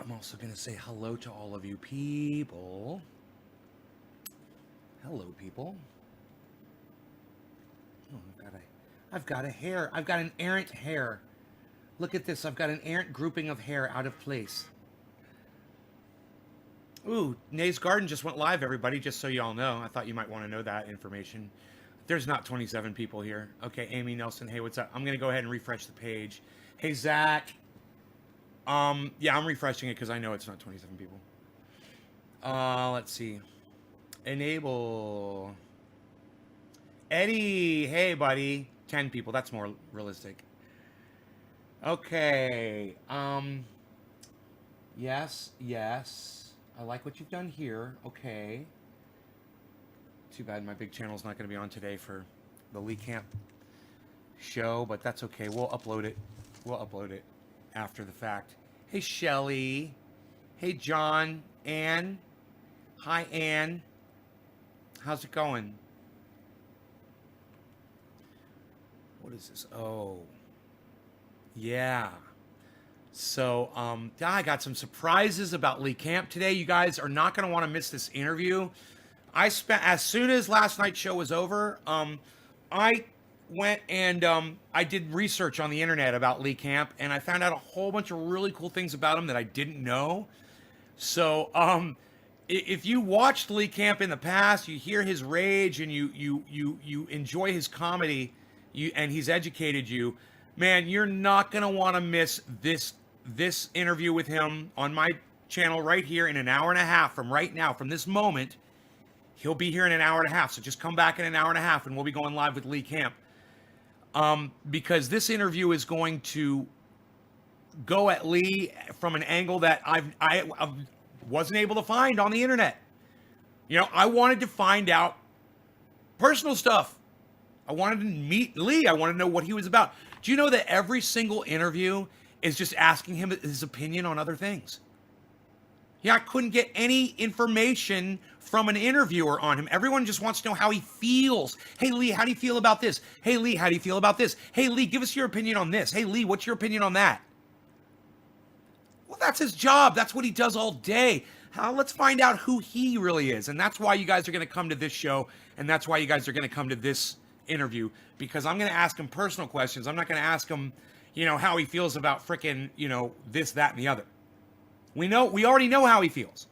I'm also going to say hello to all of you people. Hello, people. Oh, I've got a hair. I've got an errant hair. Look at this. I've got an errant grouping of hair out of place. Ooh, Nay's Garden just went live, everybody, just so you all know. I thought you might want to know that information. There's not 27 people here. Okay, Amy Nelson, hey, what's up? I'm going to go ahead and refresh the page. Hey, Zach. Yeah, I'm refreshing it because I know it's not 27 people. Let's see. Enable. Eddie, hey, buddy. 10 people, that's more realistic. Okay, yes, yes. I like what you've done here. Okay. Too bad my big channel's not going to be on today for the Lee Camp show, but that's okay. We'll upload it. We'll upload it after the fact. Hey, Shelly. Hey, John. Ann. Hi, Ann. How's it going? What is this? Oh. Yeah. So, I got some surprises about Lee Camp today. You guys are not going to want to miss this interview. As soon as last night's show was over, I went and I did research on the internet about Lee Camp, and I found out a whole bunch of really cool things about him that I didn't know. So, if you watched Lee Camp in the past, you hear his rage and you enjoy his comedy, and he's educated you, man, you're not gonna want to miss this interview with him on my channel right here in an hour and a half from right now, from this moment. He'll be here in an hour and a half, so just come back in an hour and a half and we'll be going live with Lee Camp. Because this interview is going to go at Lee from an angle that I wasn't able to find on the internet. You know, I wanted to find out personal stuff. I wanted to meet Lee. I wanted to know what he was about. Do you know that every single interview is just asking him his opinion on other things? Yeah, I couldn't get any information from an interviewer on him. Everyone just wants to know how he feels. Hey, Lee, how do you feel about this? Hey, Lee, how do you feel about this? Hey, Lee, give us your opinion on this. Hey, Lee, what's your opinion on that? Well, that's his job. That's what he does all day. Let's find out who he really is. And that's why you guys are going to come to this show. And that's why you guys are going to come to this interview. Because I'm going to ask him personal questions. I'm not going to ask him, you know, how he feels about frickin', you know, this, that, and the other. We already know how he feels.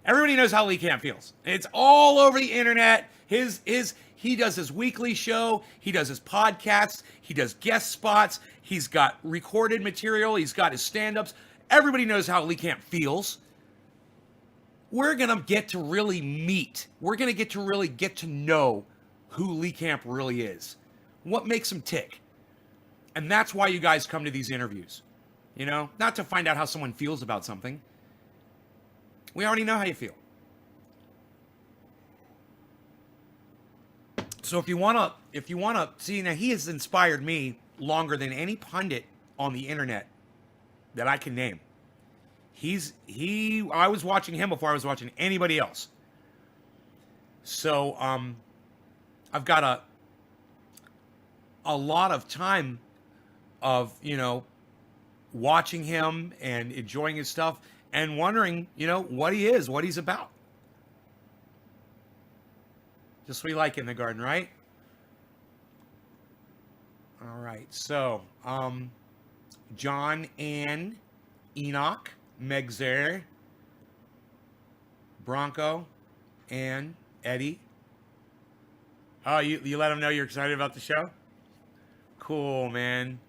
Everybody knows how Lee Camp feels. It's all over the internet. He does his weekly show. He does his podcasts. He does guest spots. He's got recorded material. He's got his stand-ups. Everybody knows how Lee Camp feels. We're going to get to really meet. We're going to get to know who Lee Camp really is. What makes him tick. And that's why you guys come to these interviews. You know, not to find out how someone feels about something. We already know how you feel. So if you wanna see, now he has inspired me longer than any pundit on the internet that I can name. I was watching him before I was watching anybody else. So I've got a lot of time of, you know, watching him and enjoying his stuff and wondering, you know, what he is, what he's about. Just what we like in the garden, right? All right. So, John, Ann, Enoch, Megzer, Bronco, Ann, Eddie. Oh, you let them know you're excited about the show? Cool, man.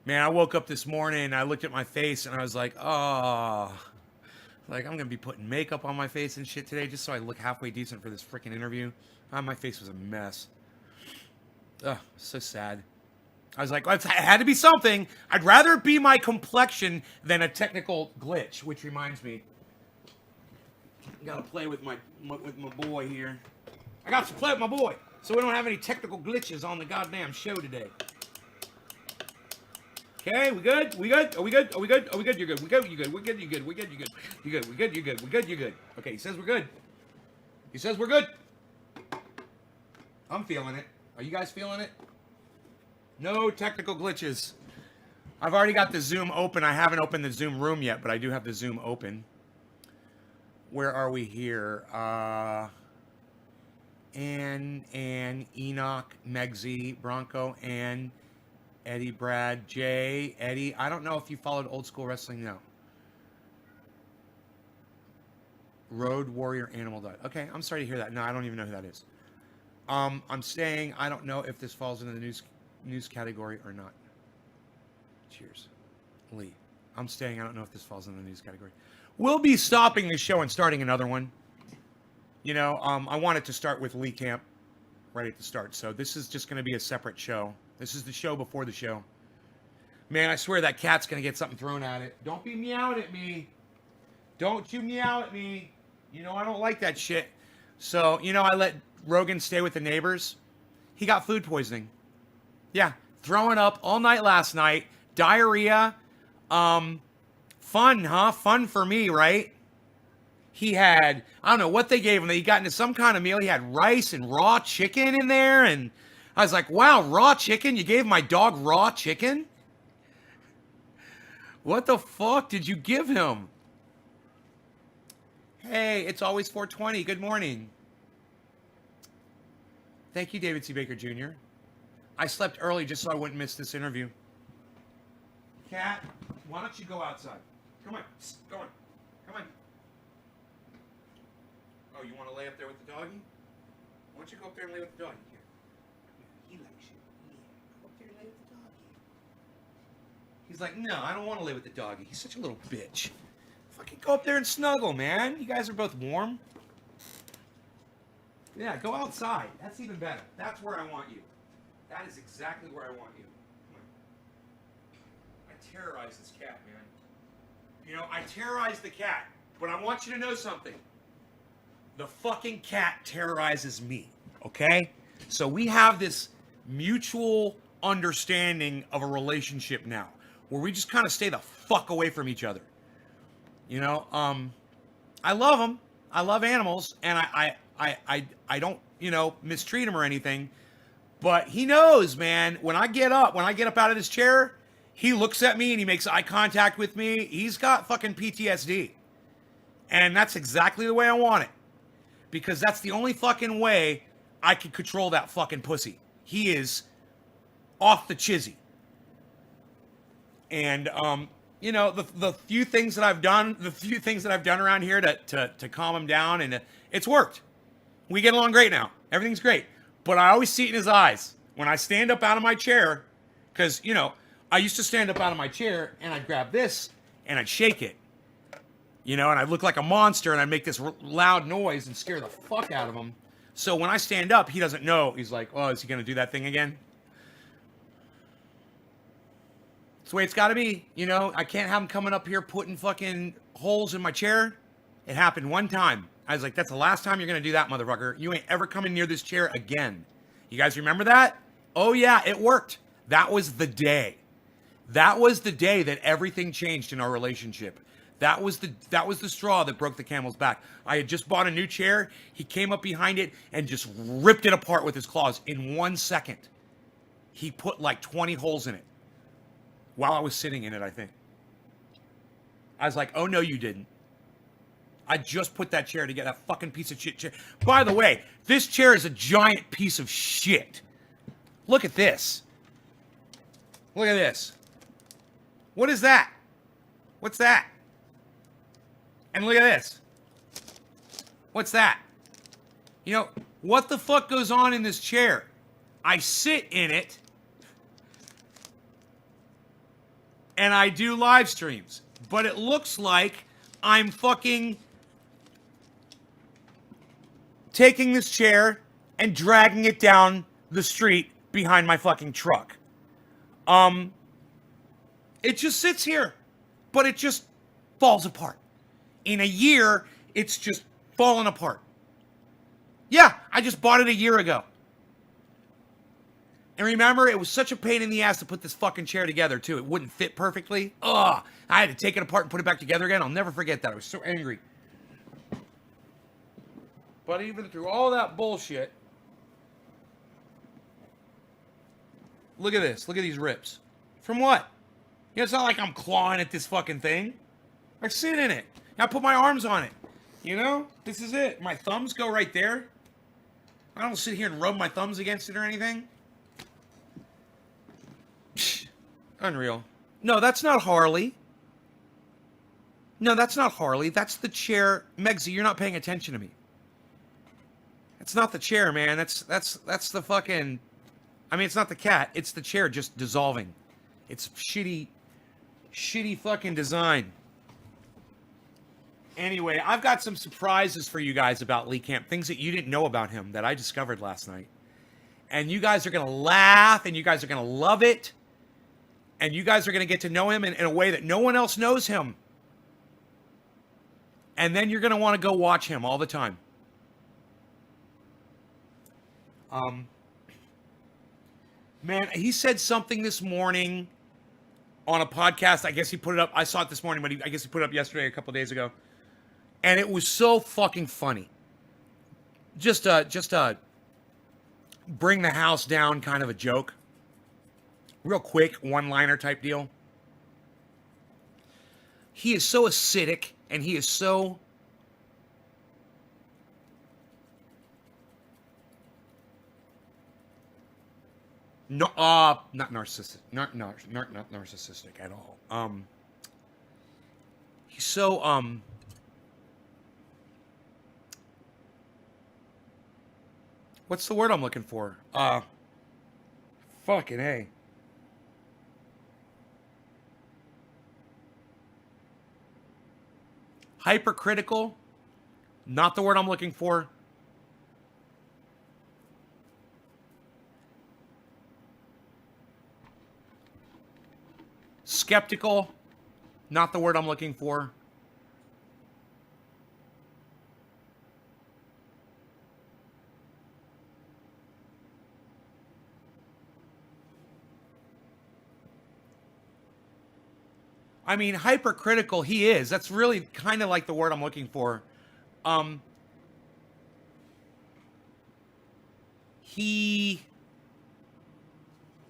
Man, I woke up this morning, I looked at my face, and I was like, oh, like, I'm going to be putting makeup on my face and shit today just so I look halfway decent for this freaking interview. My face was a mess. Ugh, so sad. I was like, well, it had to be something. I'd rather it be my complexion than a technical glitch, which reminds me. I got to play with my boy here. I got to play with my boy so we don't have any technical glitches on the goddamn show today. Okay, we good? We good? Are we good? Are we good? Are we good? You're good. We good? You good? We're good. You good? We good? You good? You good? We good? You good? We good? You good? Okay, he says we're good. He says we're good. I'm feeling it. Are you guys feeling it? No technical glitches. I've already got the Zoom open. I haven't opened the Zoom room yet, but I do have the Zoom open. Where are we here? Ann, Enoch, Megzy, Bronco, Ann, Eddie, Brad, Jay, Eddie. I don't know if you followed old school wrestling. No. Road Warrior Animal died. Okay, I'm sorry to hear that. No, I don't even know who that is. I'm saying I don't know if this falls into the news category or not. Cheers. Lee. I'm staying. I don't know if this falls in the news category. We'll be stopping this show and starting another one. You know, I wanted to start with Lee Camp right at the start. So this is just going to be a separate show. This is the show before the show. Man, I swear that cat's going to get something thrown at it. Don't be meowing at me. Don't you meow at me. You know, I don't like that shit. So, you know, I let Rogan stay with the neighbors. He got food poisoning. Yeah, throwing up all night last night. Diarrhea. Fun, huh? Fun for me, right? He had, I don't know what they gave him. He got into some kind of meal. He had rice and raw chicken in there. And I was like, wow, raw chicken? You gave my dog raw chicken? What the fuck did you give him? Hey, it's always 420. Good morning. Thank you, David C. Baker Jr. I slept early just so I wouldn't miss this interview. Cat, why don't you go outside? Come on. Go on. Come on. Oh, you want to lay up there with the doggy? Why don't you go up there and lay with the doggy? Here. He likes you. Yeah. Go up there and lay with the doggy. He's like, no, I don't want to lay with the doggy. He's such a little bitch. Fucking go up there and snuggle, man. You guys are both warm. Yeah, go outside. That's even better. That's where I want you. That is exactly where I want you. Come on. I terrorize this cat, man. You know, I terrorize the cat. But I want you to know something. The fucking cat terrorizes me, okay? So we have this mutual understanding of a relationship now, where we just kind of stay the fuck away from each other. You know, I love them. I love animals, and I don't, you know, mistreat him or anything. But he knows, man, when I get up out of this chair, he looks at me and he makes eye contact with me. He's got fucking PTSD. And that's exactly the way I want it. Because that's the only fucking way I can control that fucking pussy. He is off the chizzy. And, you know, the few things that I've done around here to calm him down, and it's worked. We get along great now. Everything's great. But I always see it in his eyes when I stand up out of my chair, because, you know, I used to stand up out of my chair and I'd grab this and I'd shake it. You know, and I'd look like a monster and I'd make this loud noise and scare the fuck out of him. So when I stand up, he doesn't know. He's like, oh, is he going to do that thing again? It's the way it's got to be. You know, I can't have him coming up here putting fucking holes in my chair. It happened one time. I was like, that's the last time you're going to do that, motherfucker. You ain't ever coming near this chair again. You guys remember that? Oh, yeah, it worked. That was the day. That was the day that everything changed in our relationship. That was the straw that broke the camel's back. I had just bought a new chair. He came up behind it and just ripped it apart with his claws in 1 second. He put like 20 holes in it while I was sitting in it, I think. I was like, oh, no, you didn't. I just put that chair together, that fucking piece of shit chair. By the way, this chair is a giant piece of shit. Look at this. Look at this. What is that? What's that? And look at this. What's that? You know, what the fuck goes on in this chair? I sit in it and I do live streams, but it looks like I'm fucking taking this chair and dragging it down the street behind my fucking truck. It just sits here, but it just falls apart. In a year, it's just fallen apart. Yeah, I just bought it a year ago. And remember, it was such a pain in the ass to put this fucking chair together, too. It wouldn't fit perfectly. Ugh, I had to take it apart and put it back together again. I'll never forget that. I was so angry. But even through all that bullshit, look at this. Look at these rips. From what? You know, it's not like I'm clawing at this fucking thing. I sit in it. I put my arms on it. You know? This is it. My thumbs go right there. I don't sit here and rub my thumbs against it or anything. Psh, unreal. No, that's not Harley. No, that's not Harley. That's the chair. Megsy, you're not paying attention to me. It's not the chair, man. That's the fucking... I mean, it's not the cat. It's the chair just dissolving. It's shitty fucking design. Anyway, I've got some surprises for you guys about Lee Camp. Things that you didn't know about him that I discovered last night. And you guys are going to laugh, and you guys are going to love it. And you guys are going to get to know him in a way that no one else knows him. And then you're going to want to go watch him all the time. Man, he said something this morning on a podcast. I guess he put it up. I saw it this morning, but I guess he put it up yesterday, a couple days ago. And it was so fucking funny. Just a bring the house down kind of a joke. Real quick, one-liner type deal. He is so acidic, and he is so... No, not narcissistic. Not narcissistic at all. He's so, what's the word I'm looking for? Fucking A. Hypercritical. Not the word I'm looking for. Skeptical. Not the word I'm looking for. I mean, hypercritical, he is. That's really kind of like the word I'm looking for.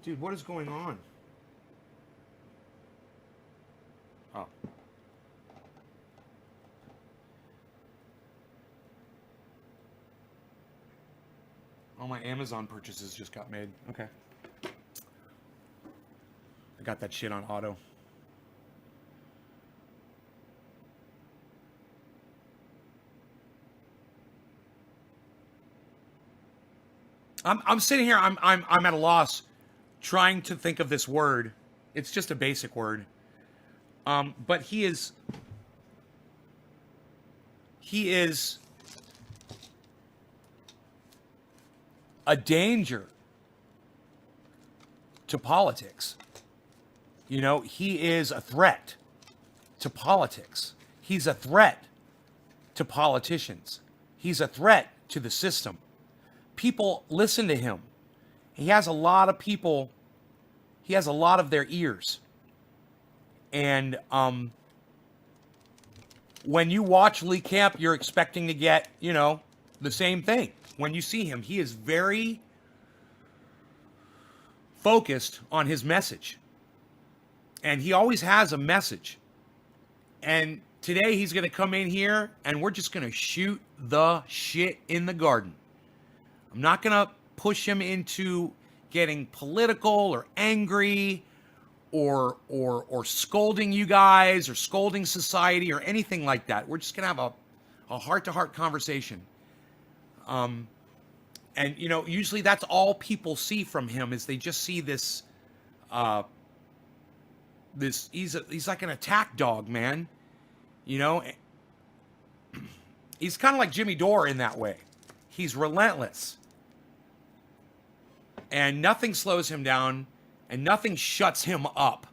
Dude, what is going on? Oh. All my Amazon purchases just got made. Okay. I got that shit on auto. I'm sitting here. I'm at a loss, trying to think of this word. It's just a basic word. But he is a danger to politics. You know, he is a threat to politics. He's a threat to politicians. He's a threat to the system. People listen to him. He has a lot of people. He has a lot of their ears. And when you watch Lee Camp, you're expecting to get, you know, the same thing. When you see him, he is very focused on his message. And he always has a message. And today he's going to come in here and we're just going to shoot the shit in the garden. I'm not going to push him into getting political or angry or scolding you guys or scolding society or anything like that. We're just going to have a heart-to-heart conversation. And, you know, usually that's all people see from him is they just see this, he's like an attack dog, man. You know, he's kind of like Jimmy Dore in that way. He's relentless. And nothing slows him down, and nothing shuts him up.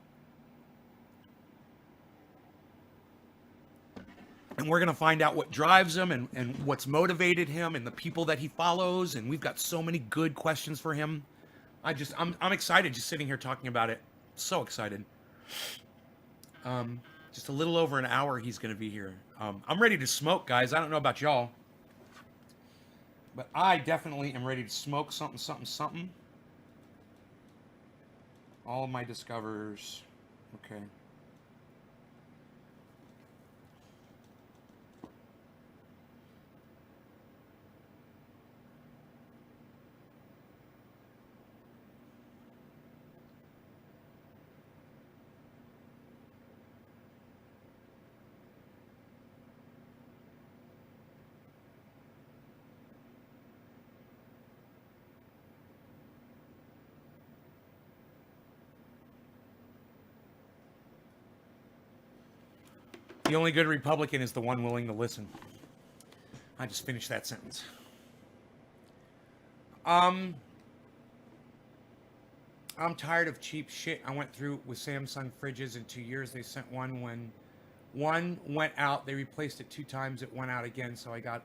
And we're going to find out what drives him and what's motivated him and the people that he follows. And we've got so many good questions for him. I'm excited just sitting here talking about it. So excited. Just a little over an hour he's going to be here. I'm ready to smoke, guys. I don't know about y'all. But I definitely am ready to smoke something. All of my discovers. Okay. The only good Republican is the one willing to listen. I just finished that sentence. I'm tired of cheap shit. I went through with Samsung fridges in 2 years. They sent one when one went out. They replaced it 2 times. It went out again. So I got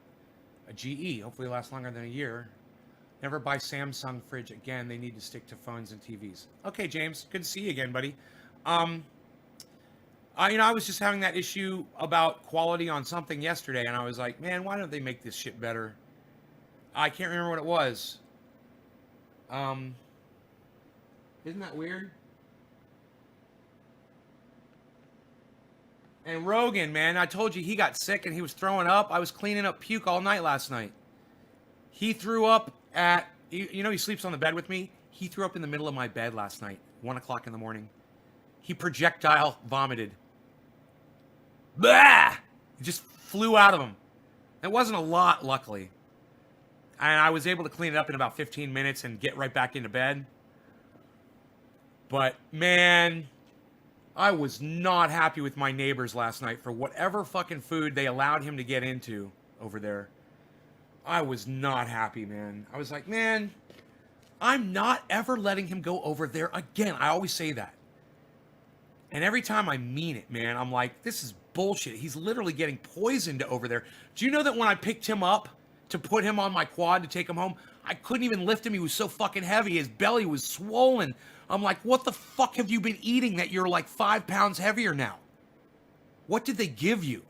a GE. Hopefully it lasts longer than a year. Never buy Samsung fridge again. They need to stick to phones and TVs. Okay, James. Good to see you again, buddy. I was just having that issue about quality on something yesterday, and I was like, man, why don't they make this shit better? I can't remember what it was. Isn't that weird? And Rogan, man, I told you he got sick and he was throwing up. I was cleaning up puke all night last night. He threw up at, he sleeps on the bed with me. He threw up in the middle of my bed last night, 1 o'clock in the morning. He projectile vomited. Blah! It just flew out of him. It wasn't a lot, luckily. And I was able to clean it up in about 15 minutes and get right back into bed. But, man, I was not happy with my neighbors last night for whatever fucking food they allowed him to get into over there. I was not happy, man. I was like, man, I'm not ever letting him go over there again. I always say that. And every time I mean it, man, I'm like, this is bullshit. He's literally getting poisoned over there. Do you know that when I picked him up to put him on my quad to take him home, I couldn't even lift him. He was so fucking heavy. His belly was swollen. I'm like, what the fuck have you been eating that you're like 5 pounds heavier now? What did they give you?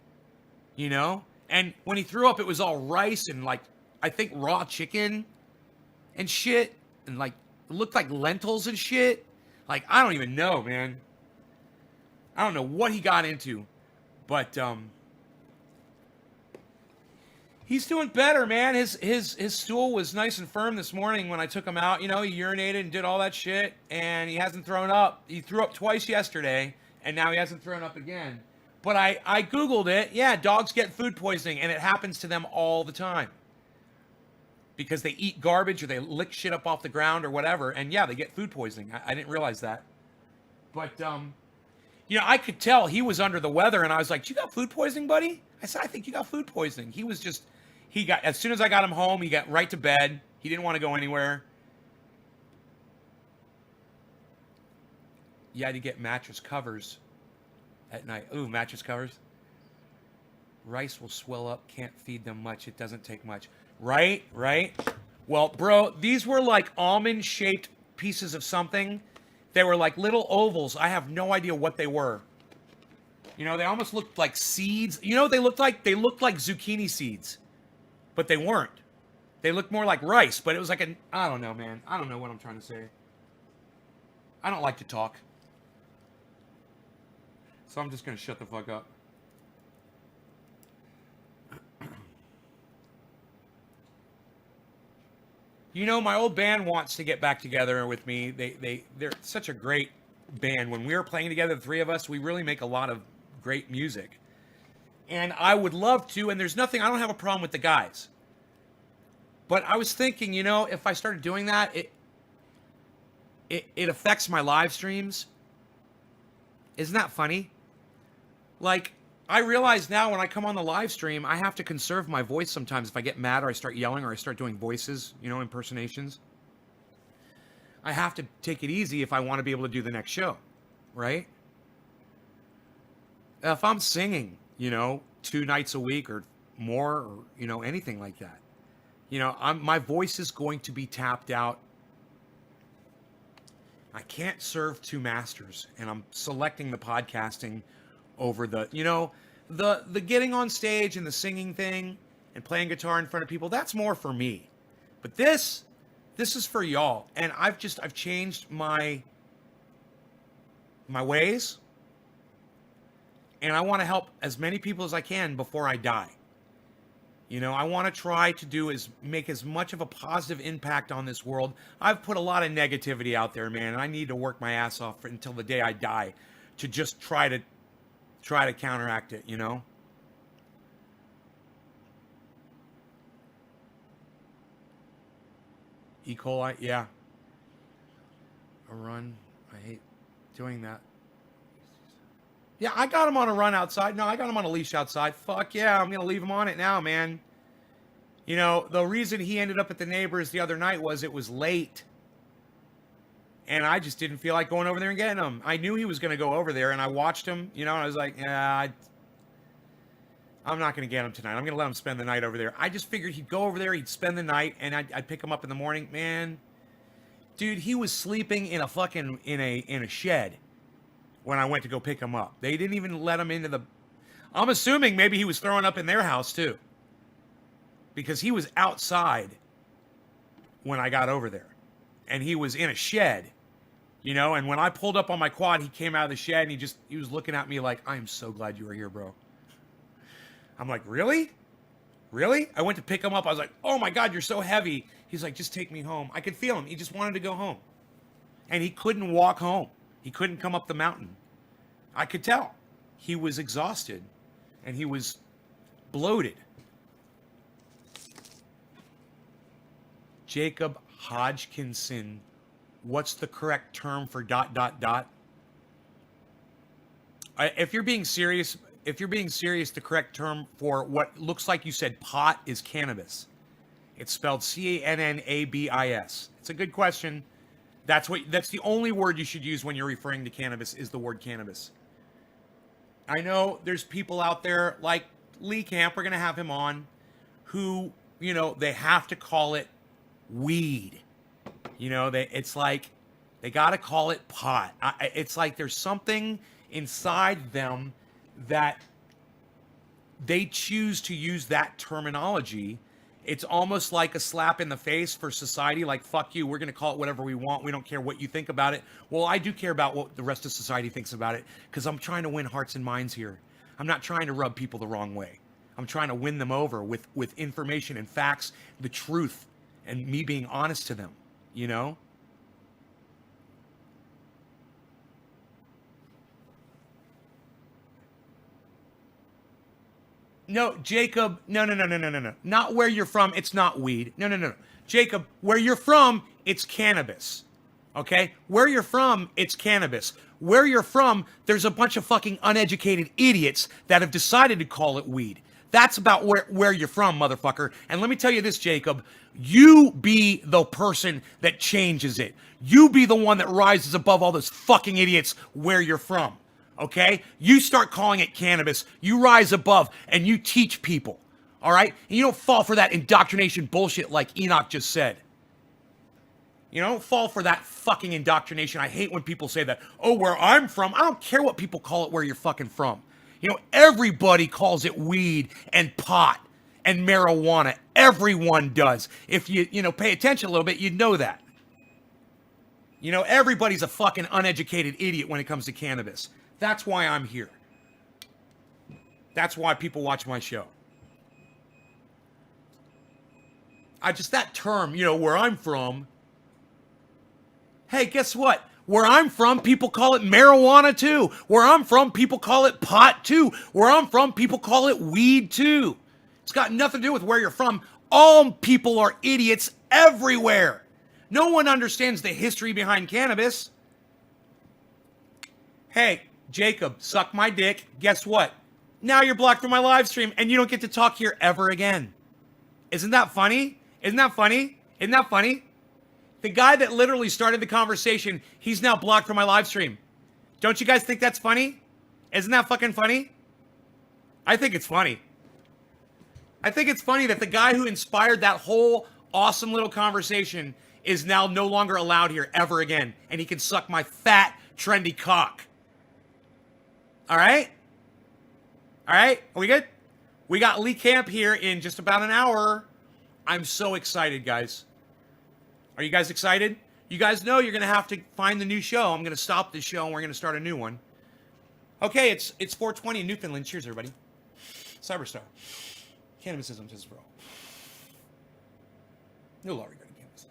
You know? And when he threw up, it was all rice and like, I think raw chicken and shit. And like, it looked like lentils and shit. Like, I don't even know, man. I don't know what he got into. But, he's doing better, man. His stool was nice and firm this morning when I took him out. He urinated and did all that shit, and he hasn't thrown up. He threw up twice yesterday, and now he hasn't thrown up again. But I Googled it. Yeah, dogs get food poisoning, and it happens to them all the time. Because they eat garbage or they lick shit up off the ground or whatever, and yeah, they get food poisoning. I didn't realize that. But, I could tell he was under the weather, and I was like, you got food poisoning, buddy? I said, I think you got food poisoning. He was just, as soon as I got him home, he got right to bed. He didn't want to go anywhere. You had to get mattress covers at night. Ooh, mattress covers. Rice will swell up, can't feed them much. It doesn't take much. Right? Well, bro, these were like almond-shaped pieces of something. They were like little ovals. I have no idea what they were. They almost looked like seeds. You know what they looked like? They looked like zucchini seeds. But they weren't. They looked more like rice. But it was like I don't know, man. I don't know what I'm trying to say. I don't like to talk. So I'm just going to shut the fuck up. My old band wants to get back together with me. They're such a great band. When we were playing together, the three of us, we really make a lot of great music. And I would love to, and I don't have a problem with the guys. But I was thinking, if I started doing that, it affects my live streams. Isn't that funny? Like, I realize now when I come on the live stream, I have to conserve my voice sometimes. If I get mad or I start yelling or I start doing voices, impersonations. I have to take it easy if I want to be able to do the next show, right? If I'm singing, 2 nights a week or more or, anything like that, my voice is going to be tapped out. I can't serve 2 masters, and I'm selecting the podcasting over the getting on stage and the singing thing and playing guitar in front of people. That's more for me. But this is for y'all. And I've changed my ways. And I want to help as many people as I can before I die. You know, I want to try to make as much of a positive impact on this world. I've put a lot of negativity out there, man, and I need to work my ass off until the day I die to just try to counteract it, you know? E. coli, yeah. A run. I hate doing that. Yeah, I got him on a run outside. No, I got him on a leash outside. Fuck yeah, I'm going to leave him on it now, man. You know, the reason he ended up at the neighbor's the other night was it was late. And I just didn't feel like going over there and getting him. I knew he was going to go over there, and I watched him, you know, and I was like, yeah, I'm not going to get him tonight. I'm going to let him spend the night over there. I just figured he'd go over there, he'd spend the night, and I'd pick him up in the morning. Man, dude, he was sleeping in a fucking, in a shed when I went to go pick him up. They didn't even let him into the... I'm assuming maybe he was throwing up in their house, too. Because he was outside when I got over there. And he was in a shed, you know? And when I pulled up on my quad, he came out of the shed, and he was looking at me like, I am so glad you were here, bro. I'm like, really? Really? I went to pick him up. I was like, oh my God, you're so heavy. He's like, just take me home. I could feel him. He just wanted to go home. And he couldn't walk home. He couldn't come up the mountain. I could tell. He was exhausted. And he was bloated. Jacob Hodgkinson. What's the correct term for ... If you're being serious, the correct term for what looks like you said pot is cannabis. It's spelled Cannabis. It's a good question. That's the only word you should use when you're referring to cannabis is the word cannabis. I know there's people out there like Lee Camp, we're going to have him on, who, you know, they have to call it weed. You know, it's like they got to call it pot. It's like there's something inside them that they choose to use that terminology. It's almost like a slap in the face for society, like, fuck you, we're going to call it whatever we want. We don't care what you think about it. Well, I do care about what the rest of society thinks about it, because I'm trying to win hearts and minds here. I'm not trying to rub people the wrong way. I'm trying to win them over with information and facts, the truth, and me being honest to them, you know? No, Jacob, no. Not where you're from, it's not weed. No. Jacob, where you're from, it's cannabis. Okay? Where you're from, it's cannabis. Where you're from, there's a bunch of fucking uneducated idiots that have decided to call it weed. That's about where you're from, motherfucker. And let me tell you this, Jacob, you be the person that changes it. You be the one that rises above all those fucking idiots where you're from. Okay? You start calling it cannabis. You rise above and you teach people. All right? And you don't fall for that indoctrination bullshit like Enoch just said. You don't fall for that fucking indoctrination. I hate when people say that. Oh, where I'm from, I don't care what people call it where you're fucking from. You know, everybody calls it weed and pot and marijuana. Everyone does. If you pay attention a little bit, you'd know that. You know, everybody's a fucking uneducated idiot when it comes to cannabis. That's why I'm here. That's why people watch my show. That term, you know, where I'm from. Hey, guess what? Where I'm from, people call it marijuana too. Where I'm from, people call it pot too. Where I'm from, people call it weed too. It's got nothing to do with where you're from. All people are idiots everywhere. No one understands the history behind cannabis. Hey, Jacob, suck my dick. Guess what? Now you're blocked from my live stream and you don't get to talk here ever again. Isn't that funny? Isn't that funny? Isn't that funny? The guy that literally started the conversation, he's now blocked from my live stream. Don't you guys think that's funny? Isn't that fucking funny? I think it's funny. I think it's funny that the guy who inspired that whole awesome little conversation is now no longer allowed here ever again. And he can suck my fat, trendy cock. All right? All right? Are we good? We got Lee Camp here in just about an hour. I'm so excited, guys. Are you guys excited? You guys know you're going to have to find the new show. I'm going to stop this show and we're going to start a new one. Okay, it's 4:20 in Newfoundland. Cheers, everybody. Cyberstar. Cannabisism is for all. No law regarding cannabis.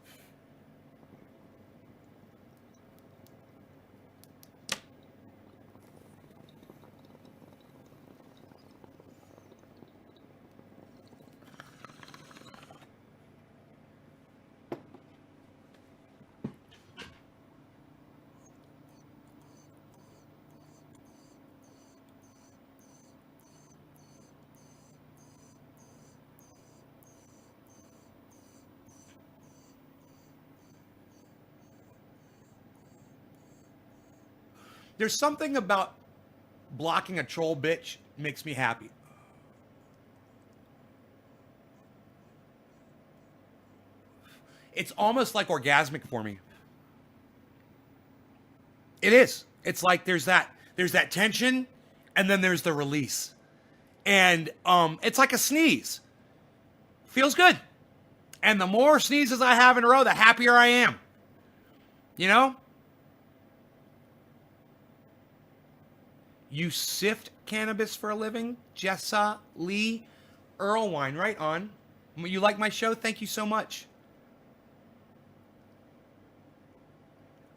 There's something about blocking a troll bitch makes me happy. It's almost like orgasmic for me. It is. It's like there's that tension and then there's the release. And it's like a sneeze. Feels good. And the more sneezes I have in a row, the happier I am. You know? You sift cannabis for a living? Jessa Lee Earlwine, right on. You like my show? Thank you so much.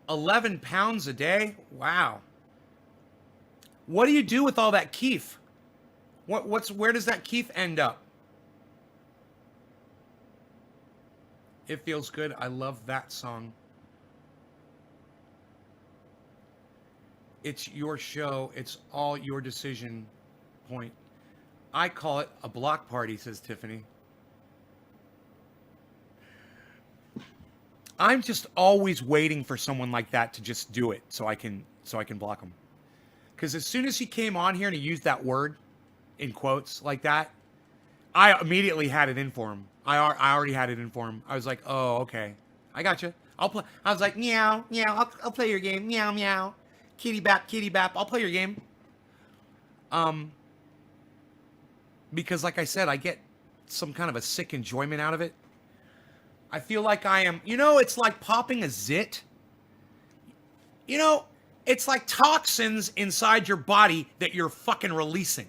11 pounds a day? Wow. What do you do with all that keef? Where does that keef end up? It feels good. I love that song. It's your show. It's all your decision. Point. I call it a block party, says Tiffany. I'm just always waiting for someone like that to just do it so I can block him. Because as soon as he came on here and he used that word in quotes like that, I immediately had it in for him. I already had it in for him. I was like, oh, okay. I got you. I'll play. I was like, meow, meow. I'll play your game. Meow, meow. Kitty bap. I'll play your game. Because like I said, I get some kind of a sick enjoyment out of it. I feel like I am, it's like popping a zit. It's like toxins inside your body that you're fucking releasing.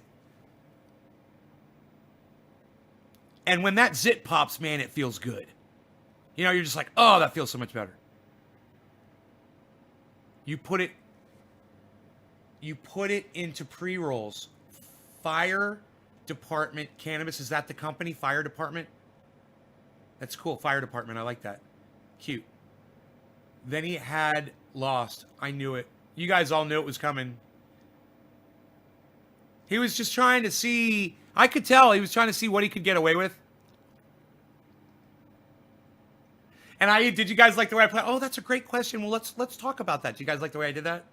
And when that zit pops, man, it feels good. You're just like, oh, that feels so much better. You put it into pre-rolls. Fire Department Cannabis, is that the company? Fire Department? That's cool. Fire Department. I like that. Cute. Then he had lost. I knew it. You guys all knew it was coming. He was just trying to see. I could tell he was trying to see what he could get away with. And did you guys like the way I played? Oh, that's a great question. Well, let's talk about that. Do you guys like the way I did that?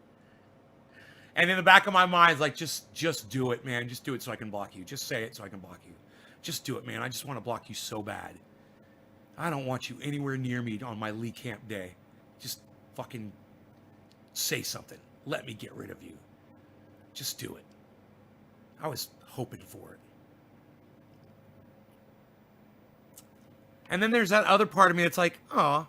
And in the back of my mind, it's like, just do it, man. Just do it so I can block you. Just say it so I can block you. Just do it, man. I just want to block you so bad. I don't want you anywhere near me on my Lee Camp day. Just fucking say something. Let me get rid of you. Just do it. I was hoping for it. And then there's that other part of me that's like, aw.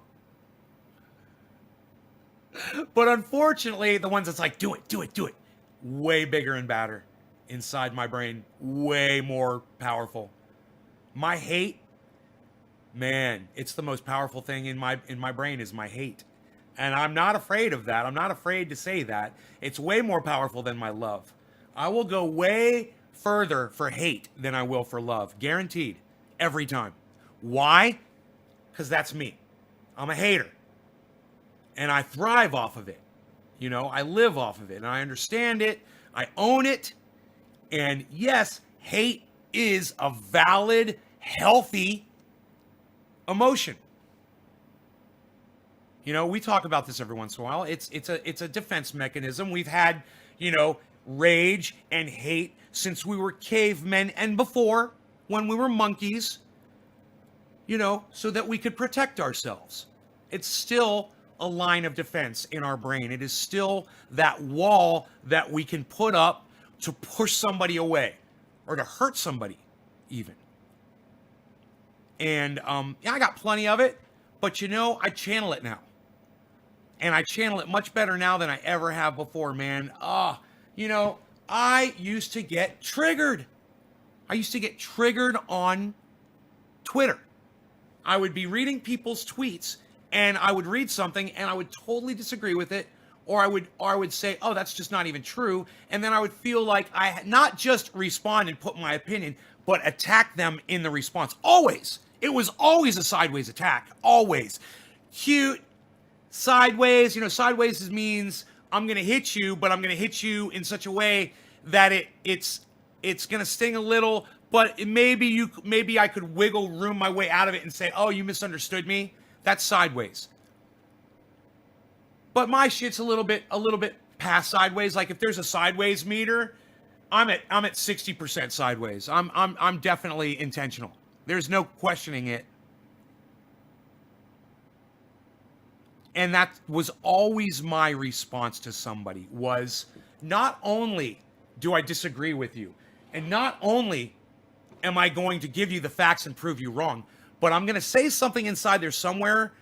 But unfortunately, the ones that's like, do it. Way bigger and badder inside my brain. Way more powerful. My hate, man, it's the most powerful thing in my brain is my hate. And I'm not afraid of that. I'm not afraid to say that. It's way more powerful than my love. I will go way further for hate than I will for love. Guaranteed. Every time. Why? Because that's me. I'm a hater. And I thrive off of it. I live off of it. And I understand it. I own it. And yes, hate is a valid, healthy emotion. We talk about this every once in a while. It's a defense mechanism. We've had, rage and hate since we were cavemen and before, when we were monkeys, so that we could protect ourselves. It's still a line of defense in our brain. It is still that wall that we can put up to push somebody away or to hurt somebody even. And I got plenty of it, but I channel it now. And I channel it much better now than I ever have before, man. I used to get triggered. I used to get triggered on Twitter. I would be reading people's tweets and I would read something and I would totally disagree with it, or I would say, "Oh, that's just not even true." And then I would feel like I had not just respond and put my opinion, but attack them in the response. Always. It was always a sideways attack. Always. Cute, sideways. Sideways means I'm going to hit you, but I'm going to hit you in such a way that it's going to sting a little, but maybe I could wiggle room my way out of it and say, "Oh, you misunderstood me." That's sideways. But my shit's a little bit past sideways. Like if there's a sideways meter, I'm at 60% sideways. I'm definitely intentional. There's no questioning it. And that was always my response to somebody, was not only do I disagree with you, and not only am I going to give you the facts and prove you wrong, but I'm going to say something inside there somewhere,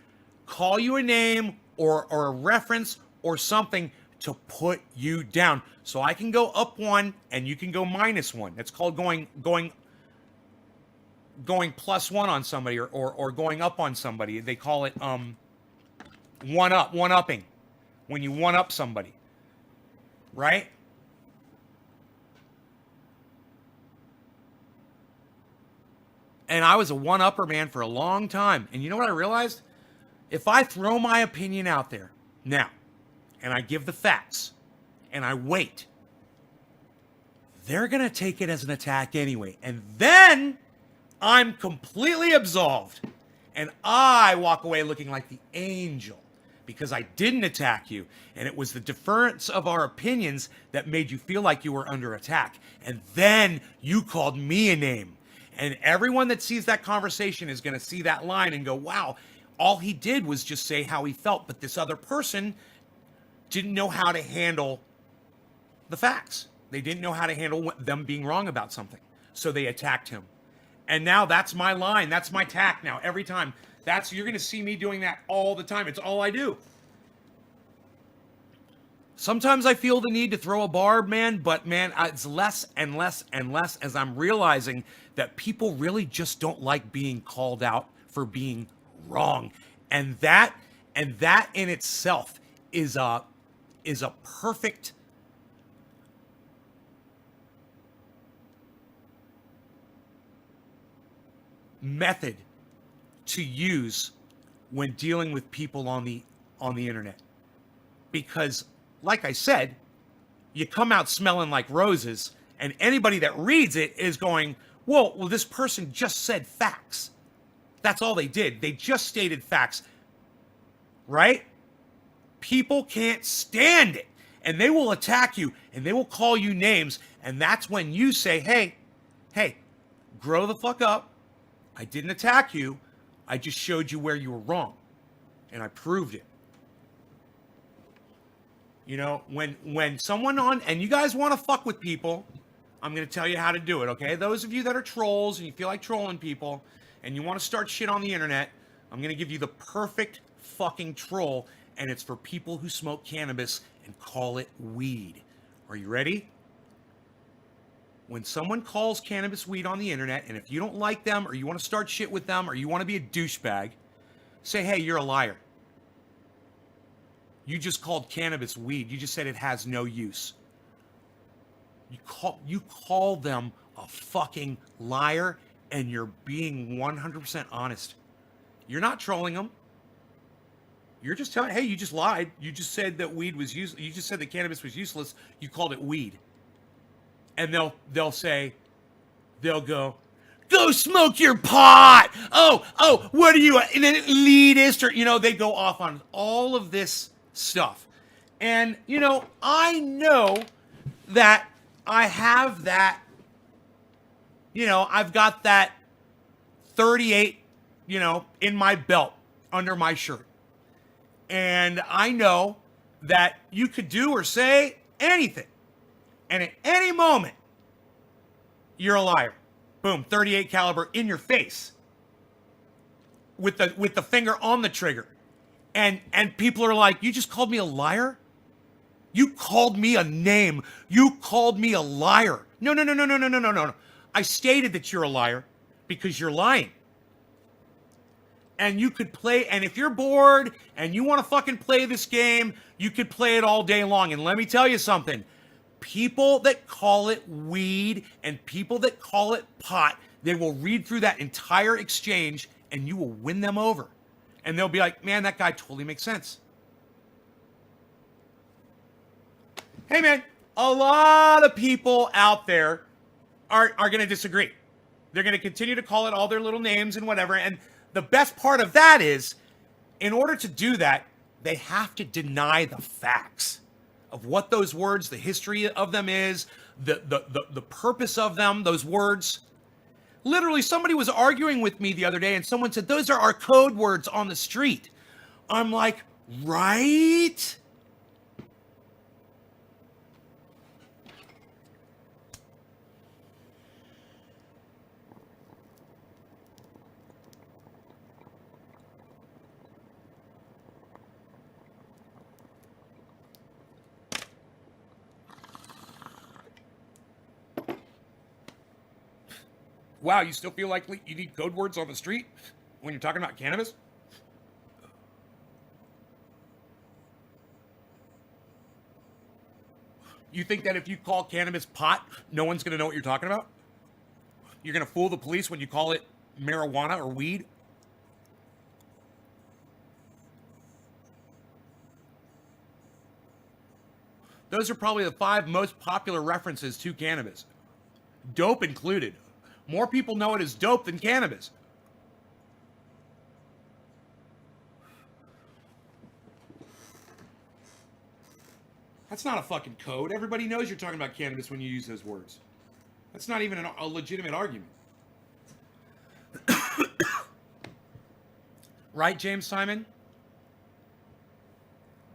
call you a name or a reference or something to put you down. So I can go up one and you can go minus one. That's called going plus one on somebody or going up on somebody. They call it one-upping. When you one-up somebody. Right? And I was a one-upper, man, for a long time. And you know what I realized? If I throw my opinion out there now, and I give the facts, and I wait, they're going to take it as an attack anyway. And then I'm completely absolved. And I walk away looking like the angel because I didn't attack you. And it was the difference of our opinions that made you feel like you were under attack. And then you called me a name. And everyone that sees that conversation is going to see that line and go, "Wow, all he did was just say how he felt." But this other person didn't know how to handle the facts. They didn't know how to handle them being wrong about something. So they attacked him. And now that's my line. That's my tack now. Every time. You're going to see me doing that all the time. It's all I do. Sometimes I feel the need to throw a barb, man, but man, it's less and less and less as I'm realizing that people really just don't like being called out for being wrong. And that in itself is a perfect method to use when dealing with people on the internet. Because like I said, you come out smelling like roses, and anybody that reads it is going, well, this person just said facts. That's all they did. They just stated facts, right? People can't stand it, and they will attack you, and they will call you names, and that's when you say, hey, grow the fuck up. I didn't attack you. I just showed you where you were wrong, and I proved it. You know, when someone and you guys want to fuck with people, I'm going to tell you how to do it, okay? Those of you that are trolls and you feel like trolling people and you want to start shit on the internet, I'm going to give you the perfect fucking troll, and it's for people who smoke cannabis and call it weed. Are you ready? When someone calls cannabis weed on the internet, and if you don't like them or you want to start shit with them or you want to be a douchebag, say, "Hey, you're a liar. You just called cannabis weed. You just said it has no use." You call them a fucking liar, and you're being 100% honest. You're not trolling them. You're just telling, "Hey, you just lied. You just said that weed was useless. You just said that cannabis was useless. You called it weed." And they'll go, "Go smoke your pot. Oh, what are you, an elitist?" Or, they go off on all of this stuff. And, I know that I have that, I've got that 38, in my belt under my shirt. And I know that you could do or say anything. And at any moment, you're a liar. Boom, 38 caliber in your face. With the finger on the trigger. And people are like, "You just called me a liar? You called me a name. You called me a liar. No, no, no, no, no, no, no, no, no. I stated that you're a liar because you're lying. And you could play, and if you're bored and you want to fucking play this game, you could play it all day long. And let me tell you something. People that call it weed and people that call it pot, they will read through that entire exchange and you will win them over. And they'll be like, man, that guy totally makes sense. Hey, man, a lot of people out there are going to disagree. They're going to continue to call it all their little names and whatever. And the best part of that is, in order to do that, they have to deny the facts of what those words, the history of them is, the purpose of them, those words. Literally, somebody was arguing with me the other day and someone said, those are our code words on the street. I'm like, right? Wow, you still feel like you need code words on the street when you're talking about cannabis? You think that if you call cannabis pot, no one's going to know what you're talking about? You're going to fool the police when you call it marijuana or weed? Those are probably the 5 most popular references to cannabis. Dope included. More people know it as dope than cannabis. That's not a fucking code. Everybody knows you're talking about cannabis when you use those words. That's not even a legitimate argument. Right, James Simon?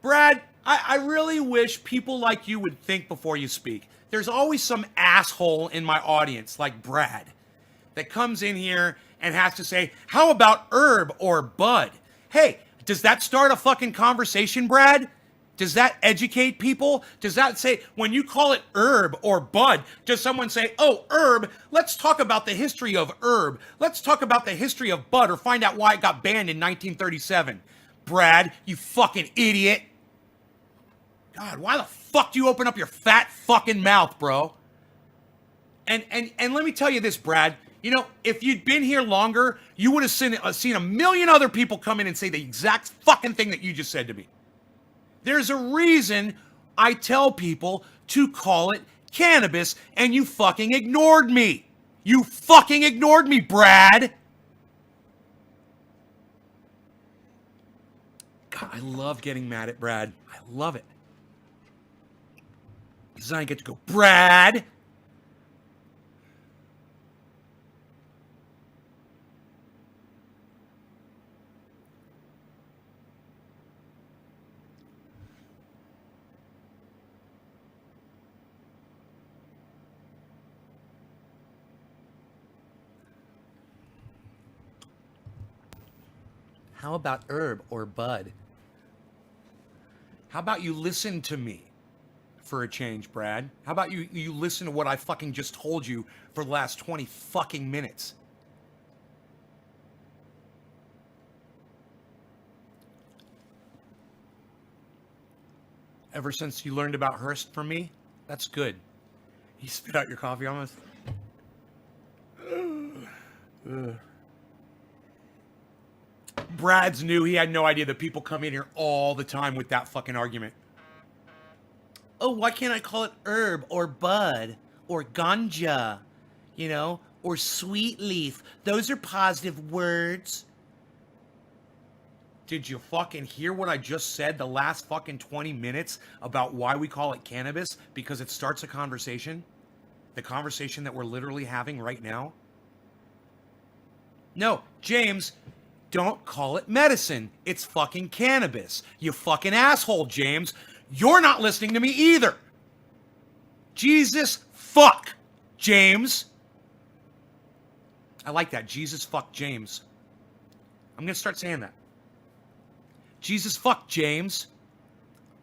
Brad, I really wish people like you would think before you speak. There's always some asshole in my audience, like Brad, that comes in here and has to say, how about herb or bud? Hey, does that start a fucking conversation, Brad? Does that educate people? Does that say, when you call it herb or bud, does someone say, oh, herb, let's talk about the history of herb. Let's talk about the history of bud or find out why it got banned in 1937. Brad, you fucking idiot. God, why the fuck do you open up your fat fucking mouth, bro? And let me tell you this, Brad. You know, if you'd been here longer, you would have seen a million other people come in and say the exact fucking thing that you just said to me. There's a reason I tell people to call it cannabis, and you fucking ignored me. You fucking ignored me, Brad. God, I love getting mad at Brad. I love it. Because I get to go, Brad. How about herb or bud? How about you listen to me for a change, Brad? How about you listen to what I fucking just told you for the last 20 fucking minutes? Ever since you learned about Hearst from me? That's good. You spit out your coffee almost. Brad's new. He had no idea that people come in here all the time with that fucking argument. Oh, why can't I call it herb or bud or ganja, you know, or sweet leaf? Those are positive words. Did you fucking hear what I just said the last fucking 20 minutes about why we call it cannabis? Because it starts a conversation. The conversation that we're literally having right now. No, James, don't call it medicine. It's fucking cannabis. You fucking asshole, James. You're not listening to me either. Jesus fuck, James. I like that. Jesus fuck, James. I'm going to start saying that. Jesus fuck, James.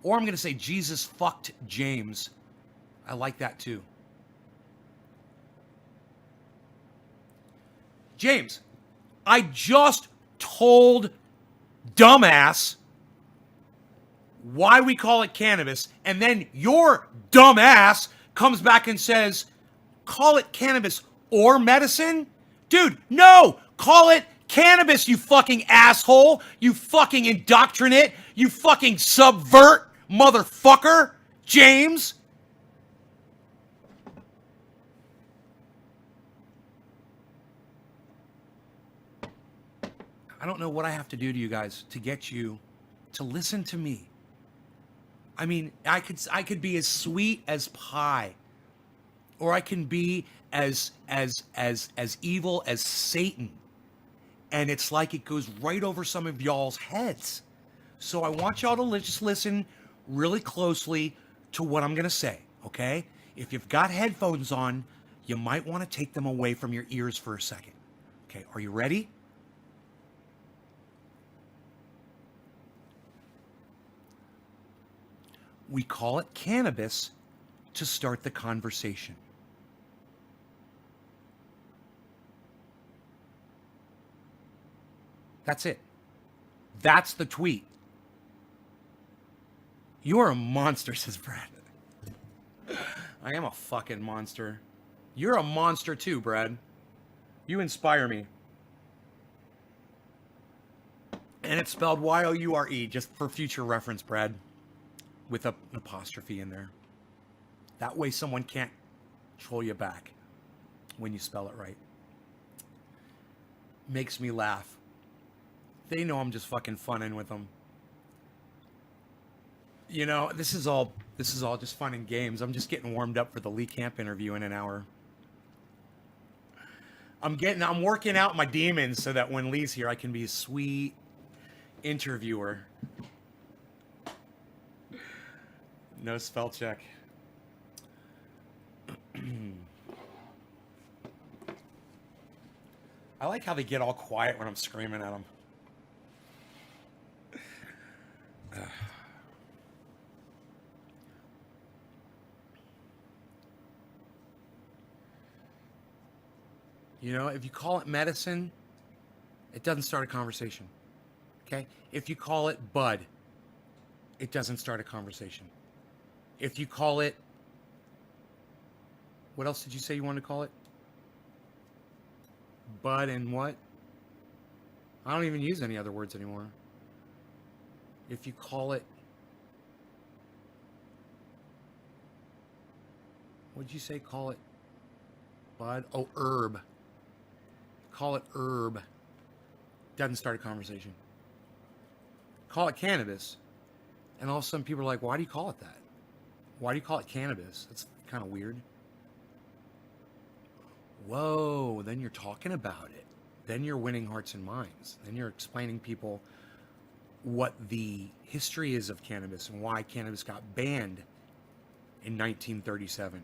Or I'm going to say Jesus fucked James. I like that too. James, I just told dumbass why we call it cannabis, and then your dumbass comes back and says, call it cannabis or medicine? Dude, no! Call it cannabis, you fucking asshole! You fucking indoctrinate! You fucking subvert, motherfucker! James! I don't know what I have to do to you guys to get you to listen to me. I mean, I could be as sweet as pie, or I can be as evil as Satan, and it's like it goes right over some of y'all's heads. So I want y'all to just listen really closely to what I'm gonna say, okay? If you've got headphones on, you might want to take them away from your ears for a second. Okay, are you ready? We call it cannabis to start the conversation. That's it. That's the tweet. You're a monster, says Brad. I am a fucking monster. You're a monster too, Brad. You inspire me. And it's spelled Y-O-U-R-E, just for future reference, Brad. With an apostrophe in there. That way someone can't troll you back when you spell it right. Makes me laugh. They know I'm just fucking funning with them. You know, this is all just fun and games. I'm just getting warmed up for the Lee Camp interview in an hour. I'm working out my demons so that when Lee's here I can be a sweet interviewer. No spell check. I like how they get all quiet when I'm screaming at them. You know, if you call it medicine, it doesn't start a conversation. Okay? If you call it bud, it doesn't start a conversation. If you call it, what else did you say you wanted to call it? Bud and what? I don't even use any other words anymore. If you call it, what did you say? Call it bud? Oh, herb. Call it herb. Doesn't start a conversation. Call it cannabis. And all of a sudden people are like, why do you call it that? Why do you call it cannabis? That's kind of weird. Whoa, then you're talking about it. Then you're winning hearts and minds. Then you're explaining people what the history is of cannabis and why cannabis got banned in 1937.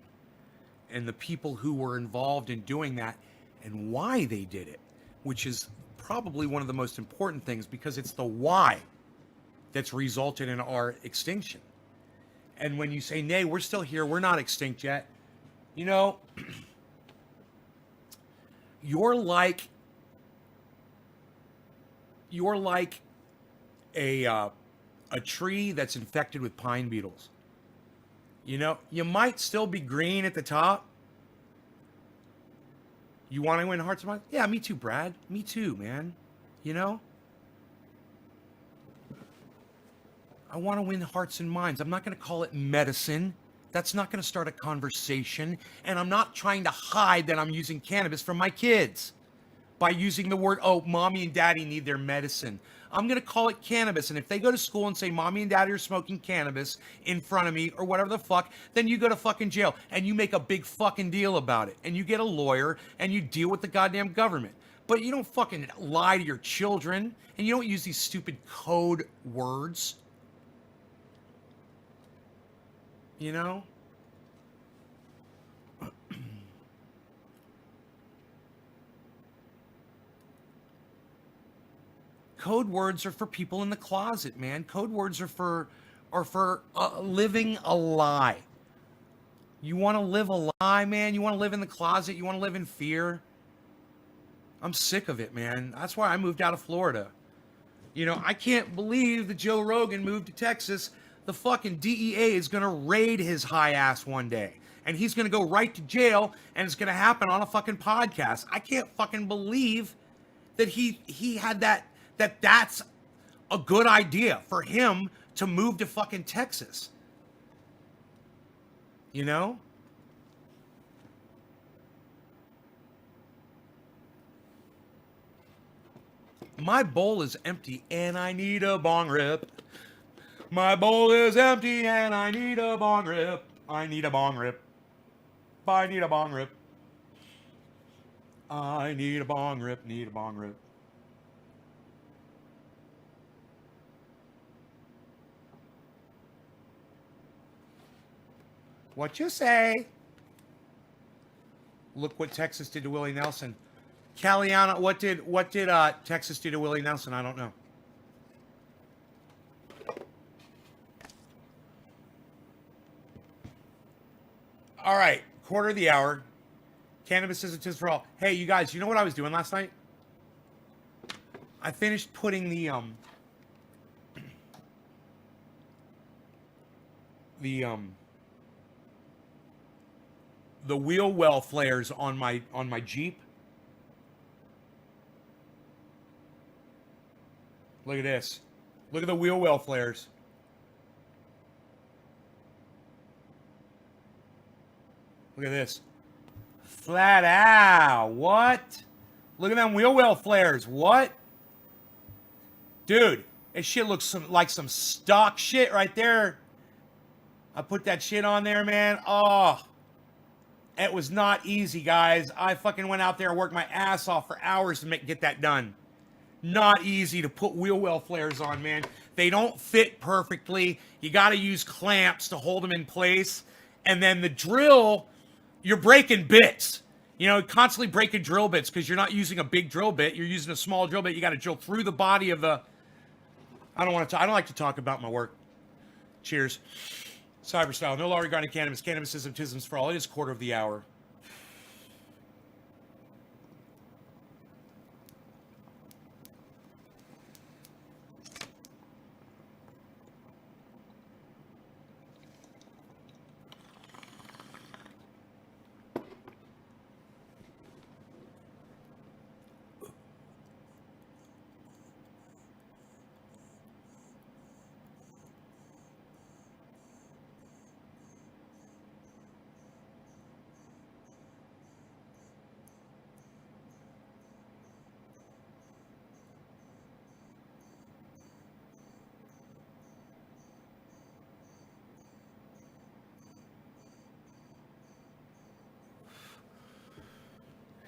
And the people who were involved in doing that and why they did it, which is probably one of the most important things because it's the why that's resulted in our extinction. And when you say, nay, we're still here, we're not extinct yet, you know, you're like a tree that's infected with pine beetles. You know, you might still be green at the top. You want to win hearts and minds? Yeah, me too, Brad. Me too, man. You know? I want to win hearts and minds. I'm not going to call it medicine. That's not going to start a conversation. And I'm not trying to hide that I'm using cannabis from my kids by using the word, oh, mommy and daddy need their medicine. I'm going to call it cannabis. And if they go to school and say, mommy and daddy are smoking cannabis in front of me or whatever the fuck, then you go to fucking jail and you make a big fucking deal about it. And you get a lawyer and you deal with the goddamn government. But you don't fucking lie to your children and you don't use these stupid code words. You know? Code words are for people in the closet, man. Code words are or for living a lie. You want to live a lie, man? You want to live in the closet? You want to live in fear? I'm sick of it, man. That's why I moved out of Florida. You know, I can't believe that Joe Rogan moved to Texas. The fucking DEA is going to raid his high ass one day. And he's going to go right to jail, and it's going to happen on a fucking podcast. I can't fucking believe that he had that's a good idea for him to move to fucking Texas. You know? My bowl is empty and I need a bong rip. My bowl is empty and I need a bong rip. I need a bong rip. I need a bong rip. I need a bong rip, need a bong rip. What you say? Look what Texas did to Willie Nelson. Caliana, what did Texas do to Willie Nelson? I don't know. All right, quarter of the hour. Cannabis is a tis for all. Hey, you guys, you know what I was doing last night? I finished putting the wheel well flares on my Jeep. Look at this. Look at the wheel well flares. Look at this. Flat out. What? Look at them wheel well flares. What? Dude, this shit looks like some stock shit right there. I put that shit on there, man. Oh. It was not easy, guys. I fucking went out there and worked my ass off for hours to get that done. Not easy to put wheel well flares on, man. They don't fit perfectly. You got to use clamps to hold them in place. And then the drill, you're breaking bits. You know, constantly breaking drill bits because you're not using a big drill bit. You're using a small drill bit. You got to drill through the body of the... I don't like to talk about my work. Cheers. Cyberstyle. No law regarding cannabis. Cannabis is tisms for all. It is quarter of the hour.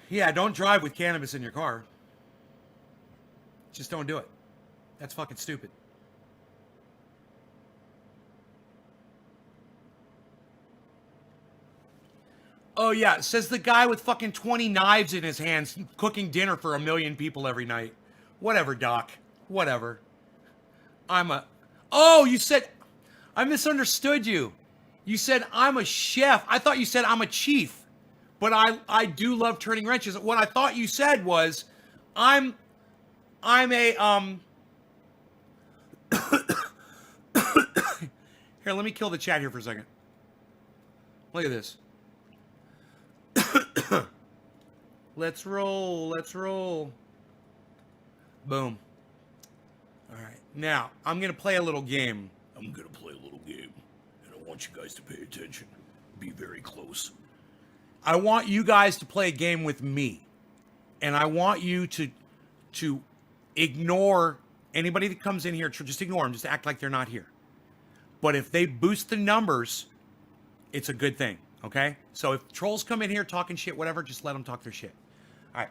Yeah, don't drive with cannabis in your car. Just don't do it. That's fucking stupid. Oh, yeah. Says the guy with fucking 20 knives in his hands cooking dinner for 1 million people every night. Whatever, Doc. Whatever. Oh, you said... I misunderstood you. You said I'm a chef. I thought you said I'm a chief. But I do love turning wrenches. What I thought you said was, I'm a Here, let me kill the chat here for a second. Look at this. Let's roll. Let's roll. Boom. All right. Now, I'm going to play a little game. I'm going to play a little game. And I want you guys to pay attention. Be very close. I want you guys to play a game with me. And I want you to ignore anybody that comes in here. Just ignore them. Just act like they're not here. But if they boost the numbers, it's a good thing. Okay? So if trolls come in here talking shit, whatever, just let them talk their shit. All right.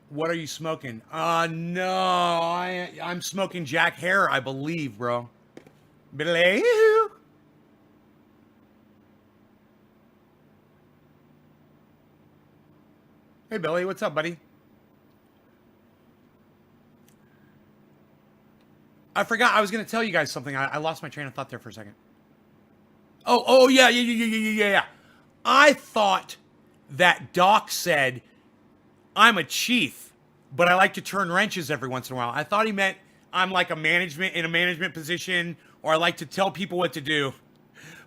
What are you smoking? No, I'm smoking Jack Hare, I believe, bro. Hey, Billy, what's up, buddy? I forgot. I was going to tell you guys something. I lost my train of thought there for a second. Oh, yeah. I thought that Doc said, I'm a chief, but I like to turn wrenches every once in a while. I thought he meant I'm like in a management position, or I like to tell people what to do.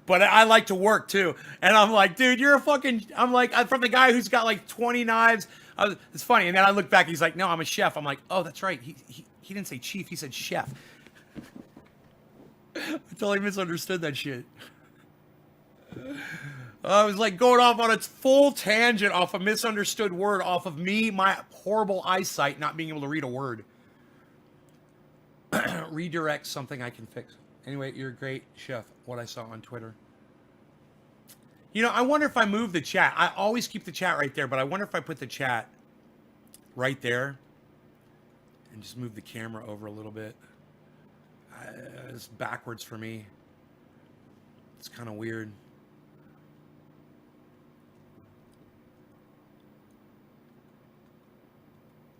But I like to work too. And I'm like, dude, I'm from the guy who's got like 20 knives. It's funny. And then I look back, he's like, no, I'm a chef. I'm like, oh, that's right. He didn't say chief, he said chef. I totally misunderstood that shit. I was like going off on its full tangent off a misunderstood word, off of me, my horrible eyesight, not being able to read a word. Redirect something I can fix. Anyway, you're a great chef, what I saw on Twitter. You know, I wonder if I move the chat. I always keep the chat right there, but I wonder if I put the chat right there and just move the camera over a little bit. It's backwards for me. It's kind of weird.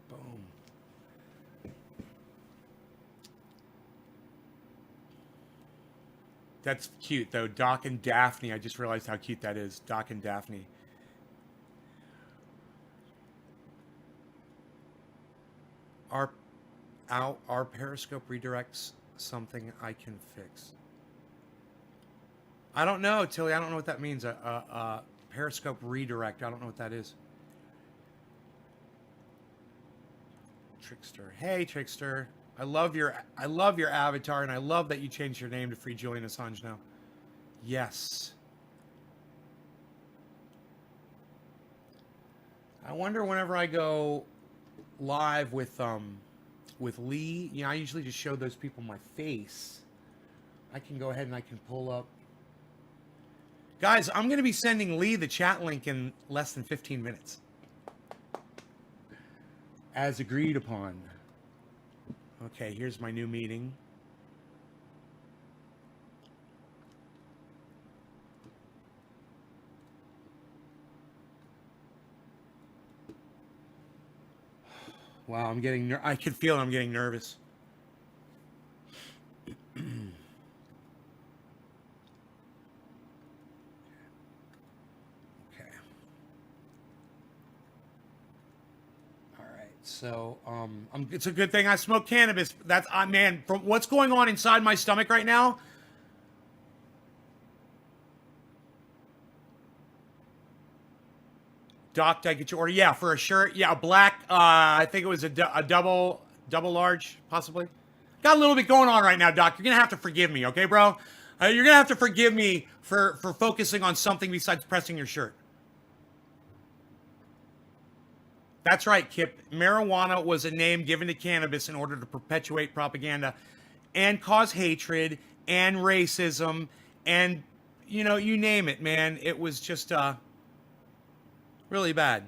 Boom. That's cute, though. Doc and Daphne. I just realized how cute that is. Doc and Daphne. Our Periscope redirects something I can fix. I don't know, Tilly. I don't know what that means. Periscope redirect. I don't know what that is. Trickster. Hey, Trickster. I love your avatar, and I love that you changed your name to Free Julian Assange now. Yes. I wonder whenever I go live with Lee, you know, I usually just show those people my face. I can go ahead and I can pull up. Guys, I'm going to be sending Lee the chat link in less than 15 minutes. As agreed upon. Okay, here's my new meeting. Wow, I'm getting I can feel I'm getting nervous. Okay. All right. So, it's a good thing I smoke cannabis. That's man, from what's going on inside my stomach right now. Doc, did I get your order? Yeah, for a shirt. Yeah, a black. I think it was a double large, possibly. Got a little bit going on right now, Doc. You're gonna have to forgive me, okay, bro? You're gonna have to forgive me for focusing on something besides pressing your shirt. That's right, Kip. Marijuana was a name given to cannabis in order to perpetuate propaganda and cause hatred and racism and, you know, you name it, man. It was just really bad.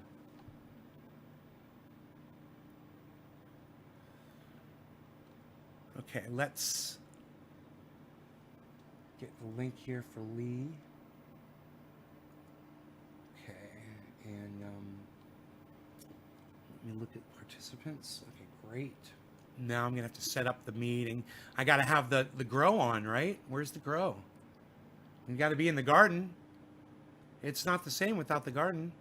Okay, let's get the link here for Lee. Okay, and let me look at participants. Okay, great. Now I'm gonna have to set up the meeting. I gotta have the grow on, right? Where's the grow? You gotta be in the garden. It's not the same without the garden.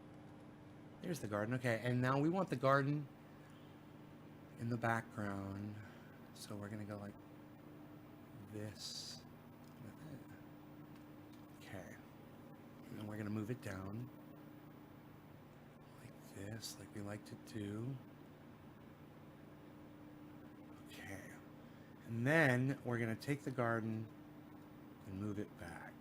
There's the garden. Okay, and now we want the garden in the background. So we're gonna go like this with it. Okay. And then we're gonna move it down like this, like we like to do. Okay. And then we're gonna take the garden and move it back.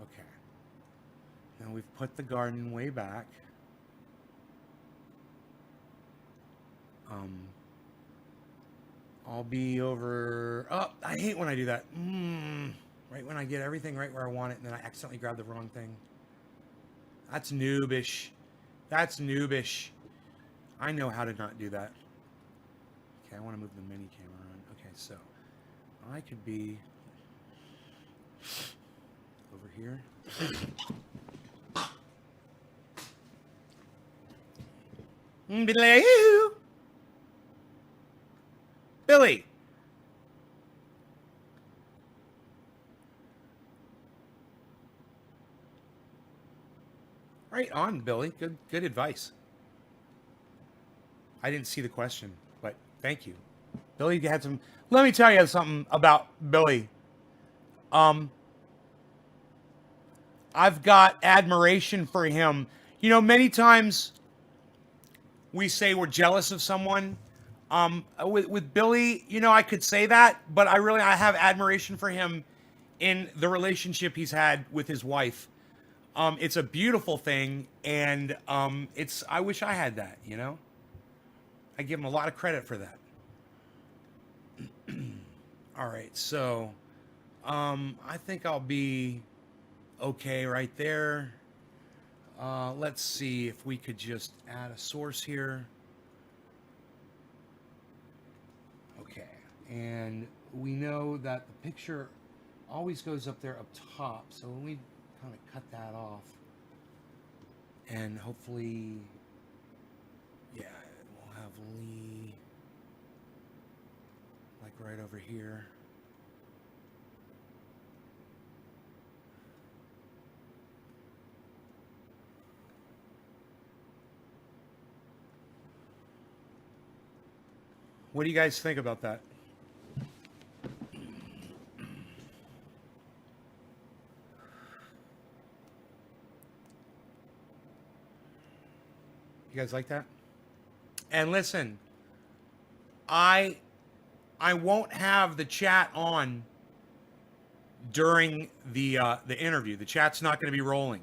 Okay. Now we've put the garden way back. I'll be over. Oh, I hate when I do that. Right when I get everything right where I want it, and then I accidentally grab the wrong thing. That's noobish. That's noobish. I know how to not do that. Okay, I want to move the mini camera on. Okay, so I could be over here. Billy. Right on, Billy. Good advice. I didn't see the question, but thank you. Billy had some. Let me tell you something about Billy. I've got admiration for him. You know, many times we say we're jealous of someone. With Billy, you know, I could say that, but I have admiration for him in the relationship he's had with his wife. It's a beautiful thing, and I wish I had that, you know? I give him a lot of credit for that. All right, so I think I'll be okay right there. Let's see if we could just add a source here. Okay, and we know that the picture always goes up there up top, so when we kind of cut that off, and hopefully, yeah, we'll have Lee like right over here. What do you guys think about that? You guys like that? And listen, I won't have the chat on during the interview. The chat's not going to be rolling.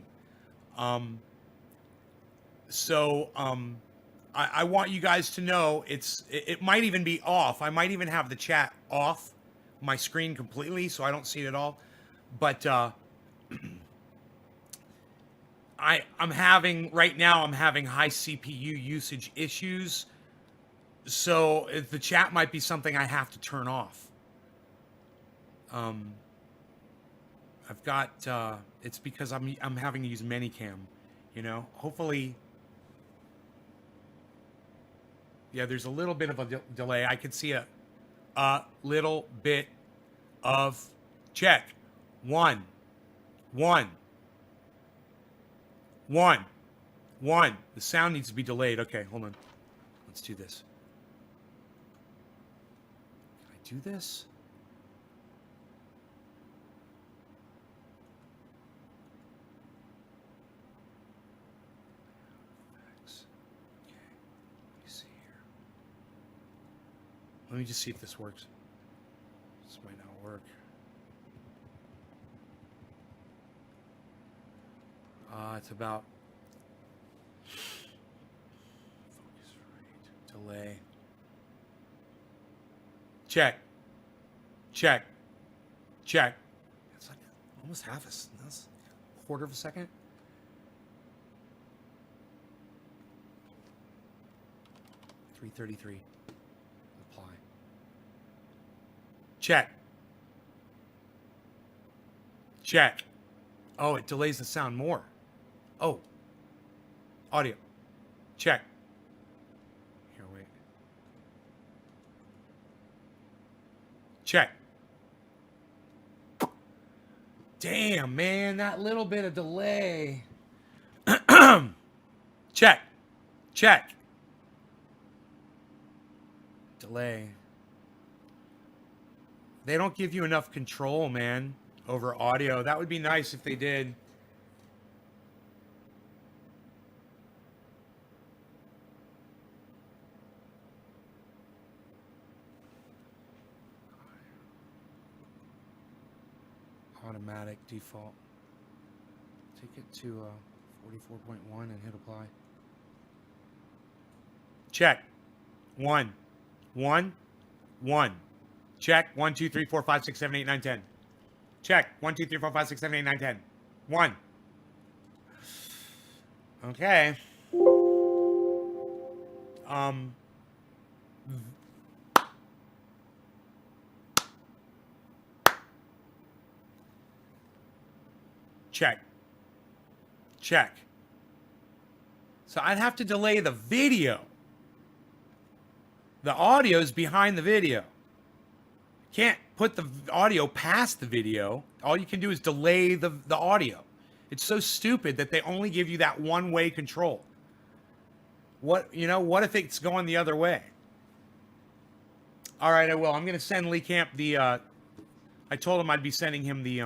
I want you guys to know it might even be off. I might even have the chat off my screen completely so I don't see it at all. But I'm having high CPU usage issues. So the chat might be something I have to turn off. I've got it's because I'm having to use Minicam, you know. Hopefully, yeah. There's a little bit of a delay. I could see a little bit of check. One. The sound needs to be delayed. Okay, hold on. Let's do this. Can I do this? Let me just see if this works. This might not work. It's about focus rate, delay. Check. It's like almost that's a quarter of a second. $333. Apply. Check. Oh, it delays the sound more. Oh. Audio. Check. Here, wait. Check. Damn, man, that little bit of delay. Check. Delay. They don't give you enough control, man, over audio. That would be nice if they did. Automatic default. Take it to 44.1 and hit apply. Check. One. Check. 1, 2, 3, 4, 5, 6, 7, 8, 9, 10. Check. 1, 2, 3, 4, 5, 6, 7, 8, 9, 10. 1. Okay. Um, check. Check. So I'd have to delay the video. The audio's behind the video. Can't put the audio past the video. All you can do is delay the audio. It's so stupid that they only give you that one-way control. What if it's going the other way? All right, I will. I'm going to send Lee Camp the I told him I'd be sending him the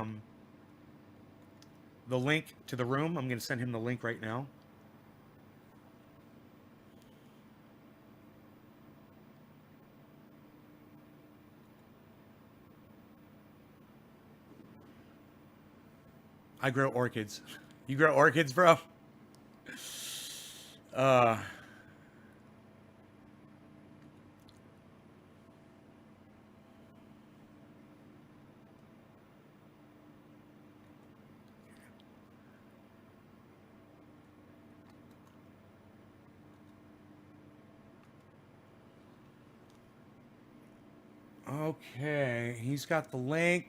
link to the room. I'm going to send him the link right now. I grow orchids. You grow orchids, bro? Okay, he's got the link.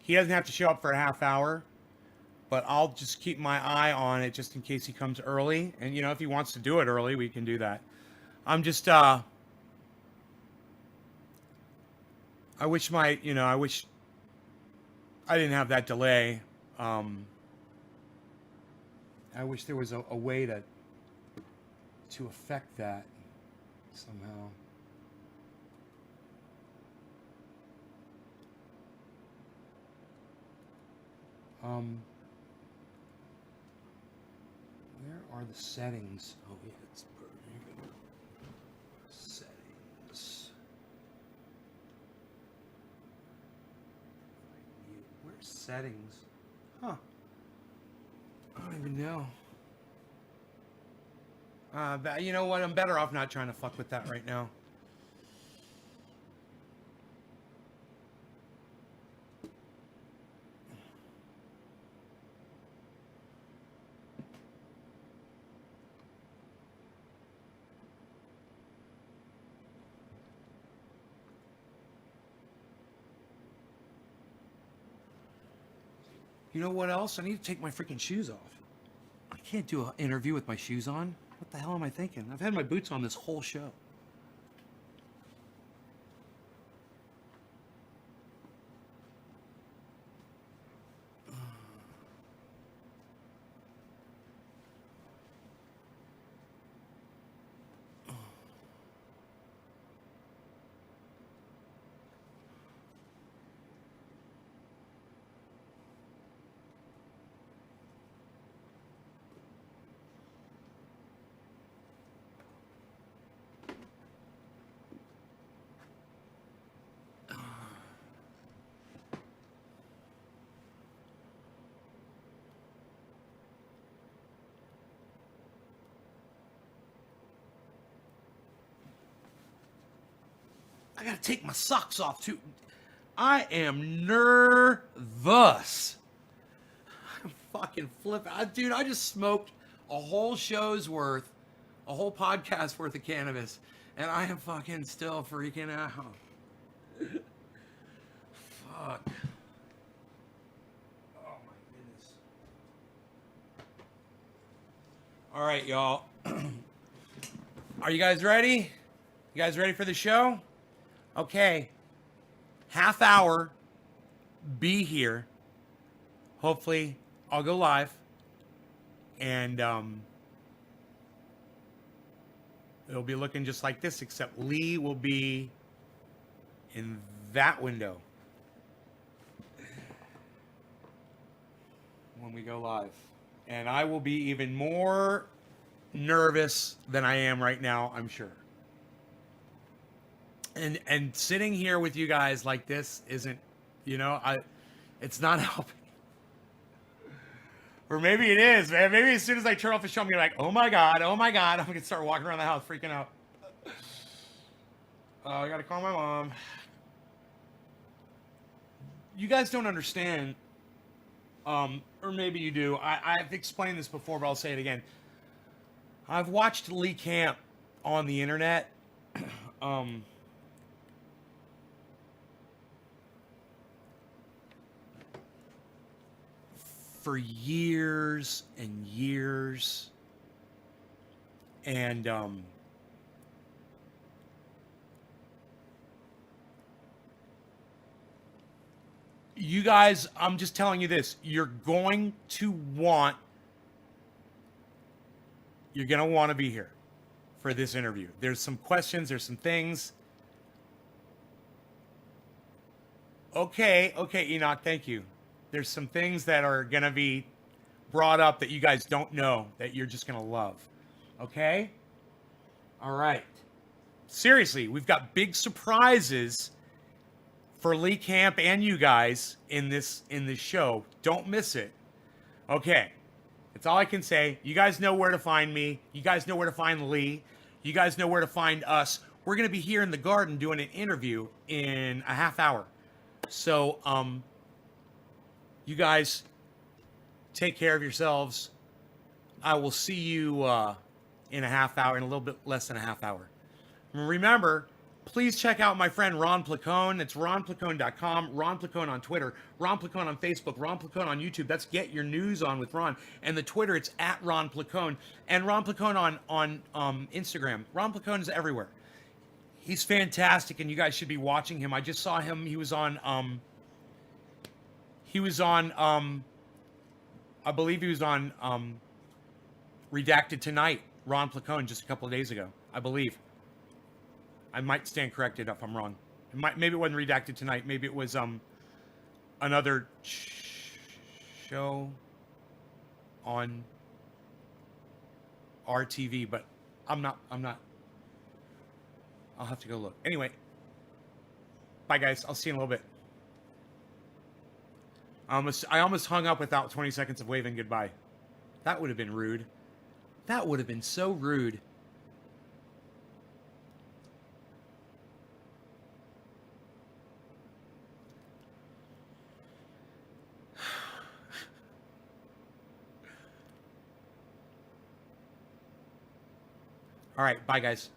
He doesn't have to show up for a half hour, but I'll just keep my eye on it just in case he comes early. And, if he wants to do it early, we can do that. I'm just, I wish I didn't have that delay. I wish there was a way to affect that somehow. Where are the settings? Oh, yeah, it's settings. Where's settings? Huh. I don't even know. You know what? I'm better off not trying to fuck with that right now. You know what else? I need to take my freaking shoes off. I can't do an interview with my shoes on. What the hell am I thinking? I've had my boots on this whole show. I gotta take my socks off too. I am nervous. I'm fucking flipping. Dude, I just smoked a whole show's worth, a whole podcast worth of cannabis, and I am fucking still freaking out. Fuck. Oh my goodness. All right, y'all. Are you guys ready? You guys ready for the show? Okay, half hour, be here. Hopefully, I'll go live, and it'll be looking just like this, except Lee will be in that window when we go live, and I will be even more nervous than I am right now, I'm sure. And sitting here with you guys like this isn't, it's not helping. Or maybe it is, man. Maybe as soon as I turn off the show, I'm gonna be like, oh my god, I'm gonna start walking around the house freaking out. I gotta call my mom. You guys don't understand, or maybe you do. I've explained this before, but I'll say it again. I've watched Lee Camp on the internet. um, for years and years. And you guys, I'm just telling you this, you're going to want to be here for this interview. There's some questions, there's some things. Okay, Enoch, thank you. There's some things that are going to be brought up that you guys don't know that you're just going to love. Okay? All right. Seriously, we've got big surprises for Lee Camp and you guys in this show. Don't miss it. Okay. That's all I can say. You guys know where to find me. You guys know where to find Lee. You guys know where to find us. We're going to be here in the garden doing an interview in a half hour. So, you guys take care of yourselves. I will see you in a half hour, in a little bit less than a half hour. Remember, please check out my friend Ron Placone. It's ronplacone.com, Ron Placone on Twitter, Ron Placone on Facebook, Ron Placone on YouTube. That's Get Your News On with Ron. And the Twitter, it's at Ron Placone. And Ron Placone on Instagram. Ron Placone is everywhere. He's fantastic, and you guys should be watching him. I just saw him. He was on, I believe he was on Redacted Tonight, Ron Placone, just a couple of days ago, I believe. I might stand corrected if I'm wrong. Maybe it wasn't Redacted Tonight. Maybe it was another show on RTV, but I'm not. I'll have to go look. Anyway, bye guys. I'll see you in a little bit. I almost hung up without 20 seconds of waving goodbye. That would have been rude. That would have been so rude. All right, bye guys.